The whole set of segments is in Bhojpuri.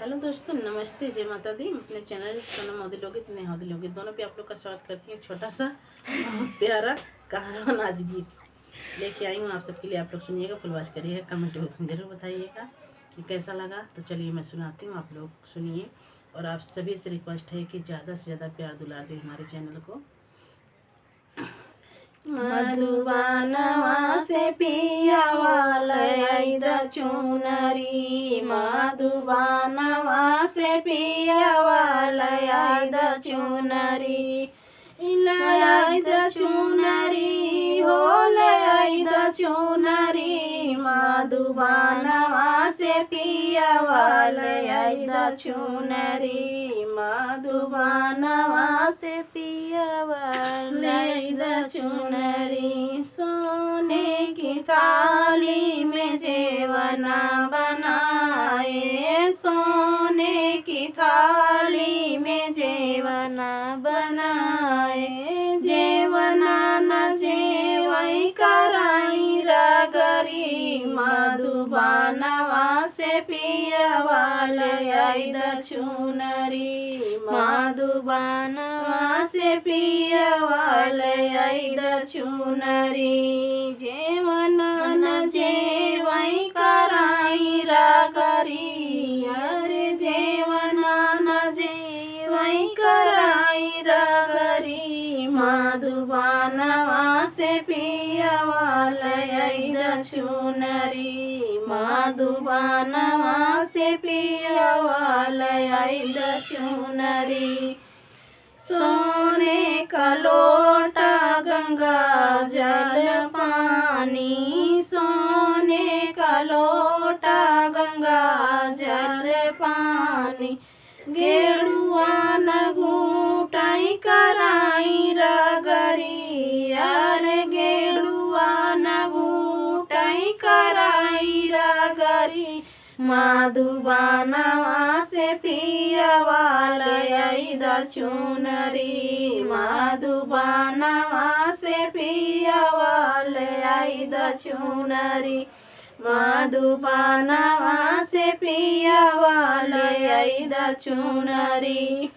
हेलो दोस्तों, नमस्ते, जय माता दी। अपने चैनल सोनम औद्योगिक नेहा औद्योगिक दोनों पे आप लोग का स्वागत करती हूँ। छोटा सा बहुत प्यारा कहाना नाच गीत लेके आई हूँ आप सबके लिए। आप लोग सुनिएगा, फुल वॉच करिएगा, कमेंट बॉक्स में जरूर बताइएगा कि कैसा लगा। तो चलिए मैं सुनाती हूँ, आप लोग सुनिए। और आप सभी से रिक्वेस्ट है कि ज़्यादा से ज़्यादा प्यार दुलार दें हमारे चैनल को। मधुबनवा से पियावा लई द चुनरी, मधुबनवा से पियावा लई द चुनरी, लई द चुनरी हो लई द चुनरी, मधुबनवा से पियावा लई द चुनरी, मधुबनवा से पियावा लई द चुनरी। सोने की थाली में जेवना बनाए, सोने की थाली में जेवना बनाए, जेवना न जेवई कराई रगरी, मधुबनवा से पियावा लई द चुनरी, मधुबनवा से पियावा लई द चुनरी, जेवना न जेवई कराई रगरी, अरे जेवना न जेवई कराई रगरी, मधुबनवा से पियावा लई द चुनरी, मधुबनवा से पियावा लई द चुनरी। सोने का लोटा गंगा जल पानी, सोने का लोटा गंगा जल पानी, गेरुआ न घूटाई कराई रगरी, अरे गेरुआ न घूटाई कराई रगरी, मधुबनवा से पियावा लई द चुनरी, मधुबनवा से पियावा लई द चुनरी, मधुबनवा से पियावा लई द चुनरी।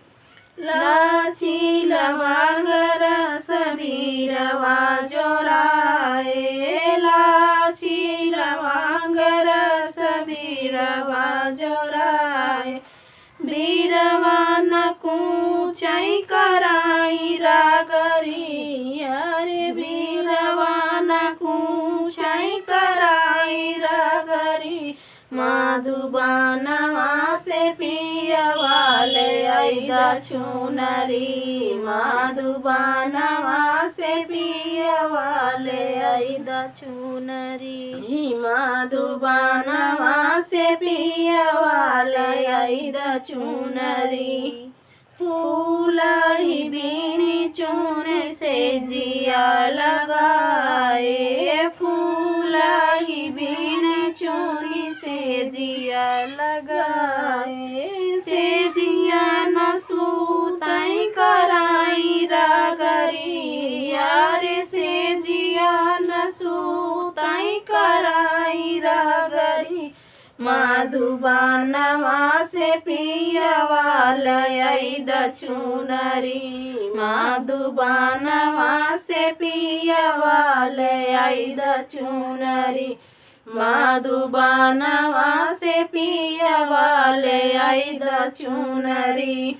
लाची लवंग रस बीरवा जोराए, लाची लवंग रस बीरवा जोराए, बीरवा न कूचाई कराई रगरी, अरे बीरवा न कूचाई कराई रगरी, मधुबनवा से पियावा लई द चुनरी, मधुबनवा से पियावा लई द चुनरी, मधुबनवा से पियावा लई द चुनरी। फूल ही बीनी चुन से जिया लगाए, फूल ही बीनी चुन से जिया लगाए, से जिया न सूतई कराई रगरी, अरे से जिया न सूतई कराई रगरी, मधुबनवा से पियावा लई द चुनरी, मधुबनवा से पियावा लई द चुनरी, मधुबनवा से पियावा लई द चुनरी।